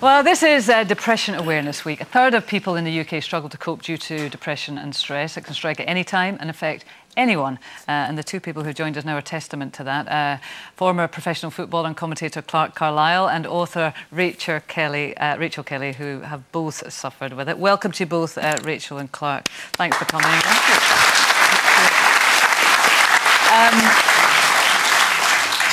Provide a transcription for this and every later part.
Well, this is Depression Awareness Week. A third of people in the UK struggle to cope due to depression and stress. It can strike at any time and affect anyone. And the two people who joined us now are testament to that. Former professional footballer and commentator Clarke Carlisle and author Rachel Kelly, who have both suffered with it. Welcome to you both, Rachel and Clarke. Thanks for coming.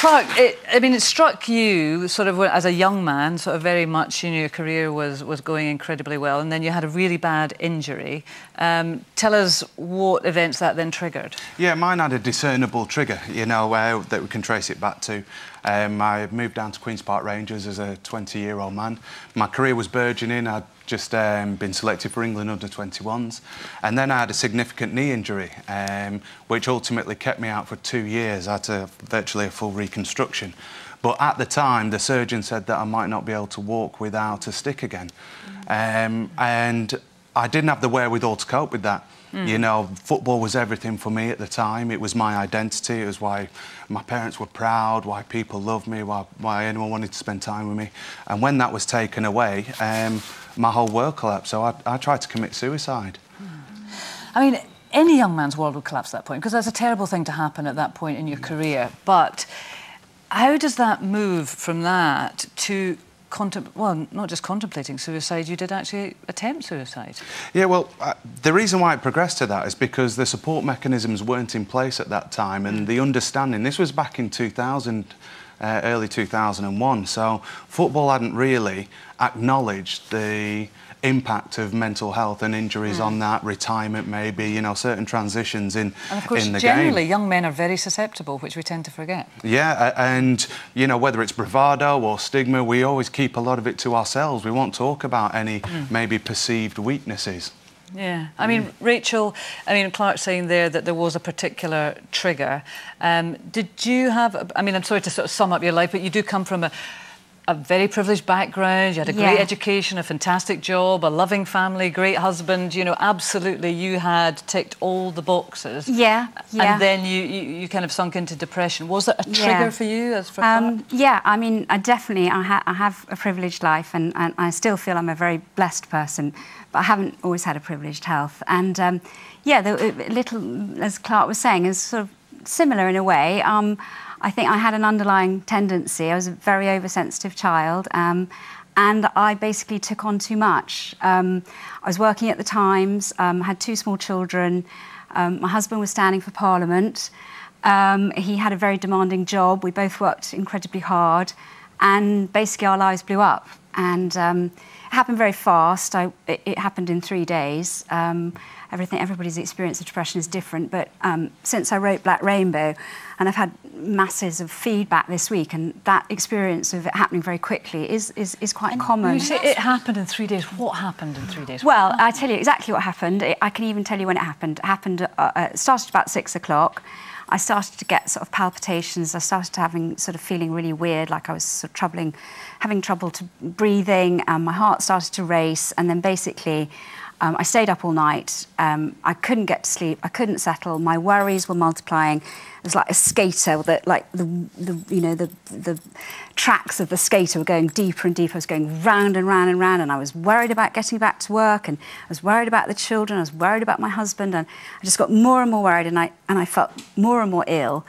Clarke, it struck you sort of as a young man, sort of very much, your career was going incredibly well, and then you had a really bad injury. Tell us what events that then triggered. Yeah, mine had a discernible trigger, that we can trace it back to. I moved down to Queen's Park Rangers as a 20-year-old man. My career was burgeoning. I'd just been selected for England under-21s. And then I had a significant knee injury, which ultimately kept me out for 2 years. I had virtually a full reconstruction. But at the time, the surgeon said that I might not be able to walk without a stick again. And I didn't have the wherewithal to cope with that. Football was everything for me at the time. It was my identity. It was why my parents were proud, why people loved me, why anyone wanted to spend time with me. And when that was taken away, my whole world collapsed. So I tried to commit suicide. I mean, any young man's world would collapse at that point, because that's a terrible thing to happen at that point in your career. But how does that move from that to well, not just contemplating suicide, you did actually attempt suicide? Yeah, well, the reason why it progressed to that is because the support mechanisms weren't in place at that time, and the understanding, this was back in 2000, early 2001, so football hadn't really acknowledged the impact of mental health and injuries on that, retirement maybe, certain transitions in the game. And of course, generally, young men are very susceptible, which we tend to forget. Yeah, and, whether it's bravado or stigma, we always keep a lot of it to ourselves. We won't talk about any maybe perceived weaknesses. Yeah, I mean, Rachel, Clarke's saying there that there was a particular trigger. Did you have, I'm sorry to sort of sum up your life, but you do come from a very privileged background. You had a great education, a fantastic job, a loving family, great husband. Absolutely, you had ticked all the boxes. Yeah. And then you kind of sunk into depression. Was it a trigger for you, as for Clarke? Yeah, I definitely, I have a privileged life, and I still feel I'm a very blessed person, but I haven't always had a privileged health. And the little, as Clarke was saying, is sort of similar in a way. I think I had an underlying tendency. I was a very oversensitive child, and I basically took on too much. I was working at the Times, had 2 small children. My husband was standing for Parliament. He had a very demanding job. We both worked incredibly hard, and basically our lives blew up. And it happened very fast. It happened in 3 days. Everybody's experience of depression is different, but since I wrote Black Rainbow, and I've had masses of feedback this week, and that experience of it happening very quickly is quite common. You say it happened in 3 days. What happened in 3 days? Well, I tell you exactly what happened. I can even tell you when it happened. It started about 6 o'clock. I started to get sort of palpitations. I started having feeling really weird, like I was sort of having trouble to breathing. My heart started to race, and then basically I stayed up all night. I couldn't get to sleep. I couldn't settle. My worries were multiplying. It was like a skater that, like the tracks of the skater were going deeper and deeper. I was going round and round and round, and I was worried about getting back to work, and I was worried about the children. I was worried about my husband, and I just got more and more worried, and I felt more and more ill.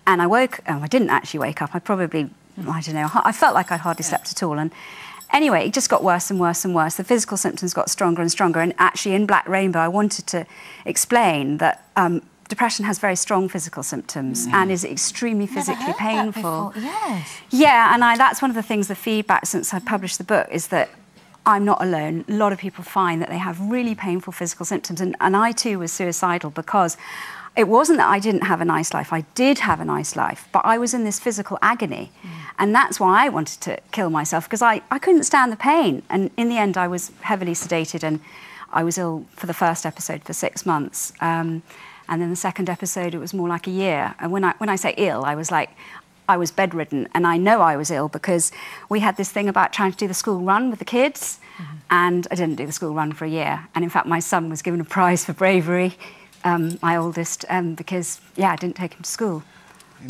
And I woke. I didn't actually wake up. I probably, I don't know. I felt like I'd hardly slept at all, and anyway, it just got worse and worse and worse. The physical symptoms got stronger and stronger. And actually, in Black Rainbow, I wanted to explain that depression has very strong physical symptoms and is extremely physically painful. Yes. Yeah, and that's one of the things, the feedback since I published the book, is that I'm not alone. A lot of people find that they have really painful physical symptoms. And I too was suicidal, because it wasn't that I didn't have a nice life. I did have a nice life, but I was in this physical agony. And that's why I wanted to kill myself, because I couldn't stand the pain. And in the end, I was heavily sedated, and I was ill for the first episode for 6 months. And then the second episode, it was more like a year. And when I say ill, I was bedridden. And I know I was ill because we had this thing about trying to do the school run with the kids. And I didn't do the school run for a year. And in fact, my son was given a prize for bravery, my oldest, because, I didn't take him to school.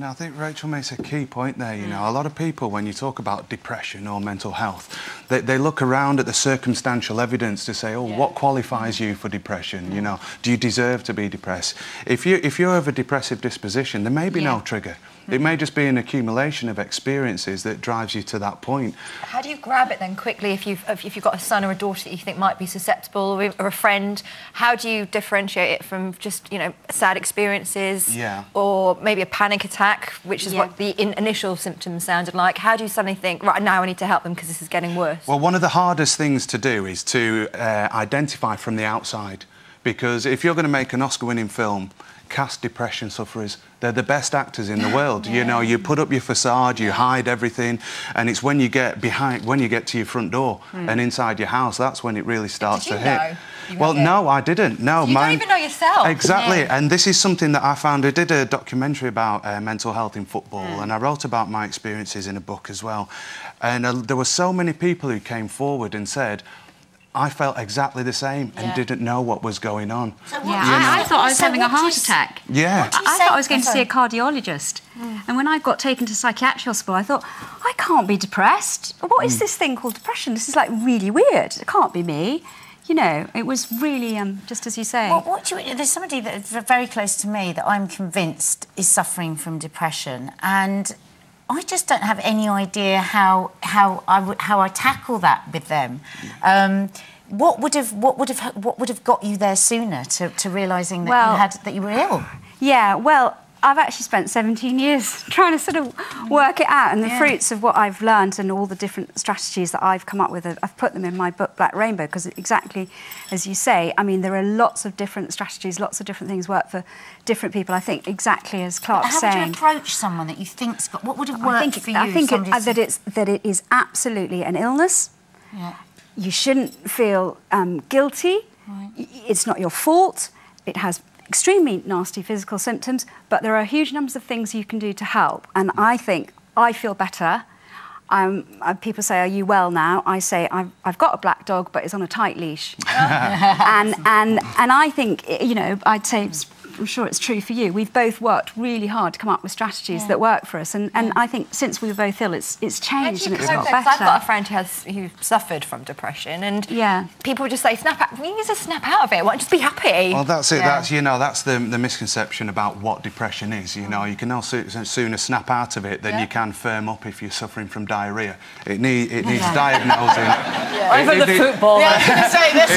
I think Rachel makes a key point there. A lot of people, when you talk about depression or mental health, they look around at the circumstantial evidence to say, oh, what qualifies you for depression? You know, do you deserve to be depressed? If you have a depressive disposition, there may be no trigger. It may just be an accumulation of experiences that drives you to that point. How do you grab it then quickly if you've got a son or a daughter that you think might be susceptible, or a friend? How do you differentiate it from just, you know, sad experiences or maybe a panic attack, which is what the initial symptoms sounded like? How do you suddenly think, right, now I need to help them because this is getting worse? Well, one of the hardest things to do is to identify from the outside, because if you're going to make an Oscar-winning film, cast depression sufferers. They're the best actors in the world. You know, you put up your facade, you hide everything, and it's when you get to your front door and inside your house, that's when it really starts to hit. Well, no, I didn't. No, you don't even know yourself. Exactly, and this is something that I found. I did a documentary about mental health in football, and I wrote about my experiences in a book as well. And there were so many people who came forward and said, I felt exactly the same and didn't know what was going on. So I thought I was having a heart attack. Yeah. I thought I was going to see a cardiologist. And when I got taken to psychiatric hospital, I thought, I can't be depressed. What is this thing called depression? This is like really weird. It can't be me. You know, it was really, just as you say. Well, there's somebody that's very close to me that I'm convinced is suffering from depression, and I just don't have any idea how I tackle that with them. What would have got you there sooner to realising that you were ill? Yeah, well, I've actually spent 17 years trying to sort of work it out, and the fruits of what I've learned and all the different strategies that I've come up with, I've put them in my book, Black Rainbow, because exactly as you say, I mean, there are lots of different strategies, lots of different things work for different people. I think exactly as Clarke's saying. How would you approach someone that you think's got, what would have worked for you? I think that it is absolutely an illness. Yeah. You shouldn't feel guilty. Right. It's not your fault. It has extremely nasty physical symptoms, but there are huge numbers of things you can do to help. And I think I feel better. People say, are you well now? I say, I've got a black dog, but it's on a tight leash. and I think, you know, I'd say, I'm sure it's true for you, we've both worked really hard to come up with strategies that work for us. And I think since we were both ill, it's changed and it's got better. I've got a friend who suffered from depression, and people just say, snap out. You need to snap out of it. Why don't you just be happy? Well, that's it. That's, you know, that's the misconception about what depression is. You know, you can no sooner snap out of it than you can firm up if you're suffering from diarrhoea. It needs diagnosing. Over the football. I was going to say this.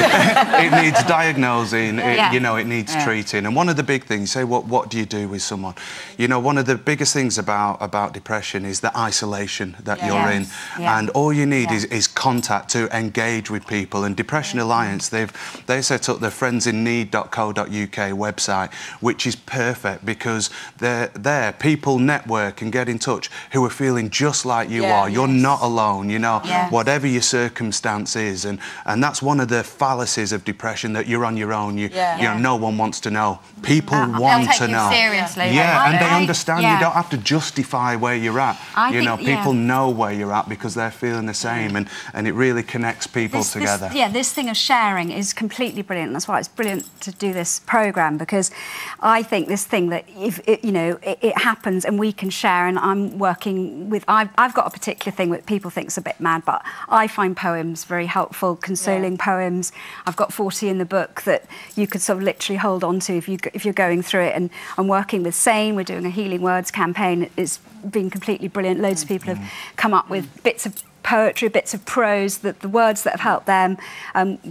It needs diagnosing. You know, it needs treating. And one of the big things, say, what do you do with someone? You know, one of the biggest things about depression is the isolation that you're in. And all you need is contact to engage with people. And Depression Alliance, they set up the friendsinneed.co.uk website, which is perfect because they're there. People network and get in touch who are feeling just like you are. You're not alone, you know, whatever your circumstance is. And that's one of the fallacies of depression, that you're on your own. You know, no one wants to know. People want to know. Seriously. Yeah, and they understand. You don't have to justify where you're at. You know, people know where you're at because they're feeling the same, and it really connects people together. This thing of sharing is completely brilliant. That's why it's brilliant to do this programme, because I think this thing that if it happens and we can share, and I'm working with, I've got a particular thing that people think's a bit mad, but I find poems very helpful, consoling poems. I've got 40 in the book that you could sort of literally hold on to if you're going through it. And I'm working with Sane. We're doing a Healing Words campaign. It's been completely brilliant. Loads of people have come up with bits of poetry, bits of prose, the words that have helped them.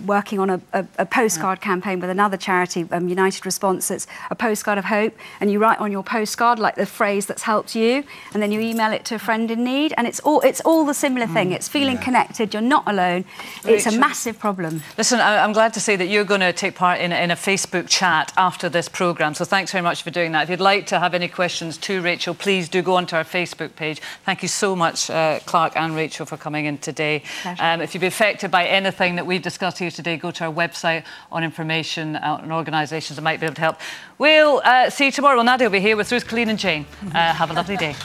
Working on a postcard campaign with another charity, United Response. It's a postcard of hope, and you write on your postcard like the phrase that's helped you, and then you email it to a friend in need, and it's all the similar thing. It's feeling connected. You're not alone. It's a massive problem. Listen, I'm glad to say that you're going to take part in a Facebook chat after this programme, so thanks very much for doing that. If you'd like to have any questions to Rachel, please do go onto our Facebook page. Thank you so much, Clarke and Rachel, for coming in today. If you've been affected by anything that we've discussed here today, go to our website on information on organisations that might be able to help. We'll see you tomorrow. Well, Nadia will be here with Ruth, Colleen and Jane. Have a lovely day.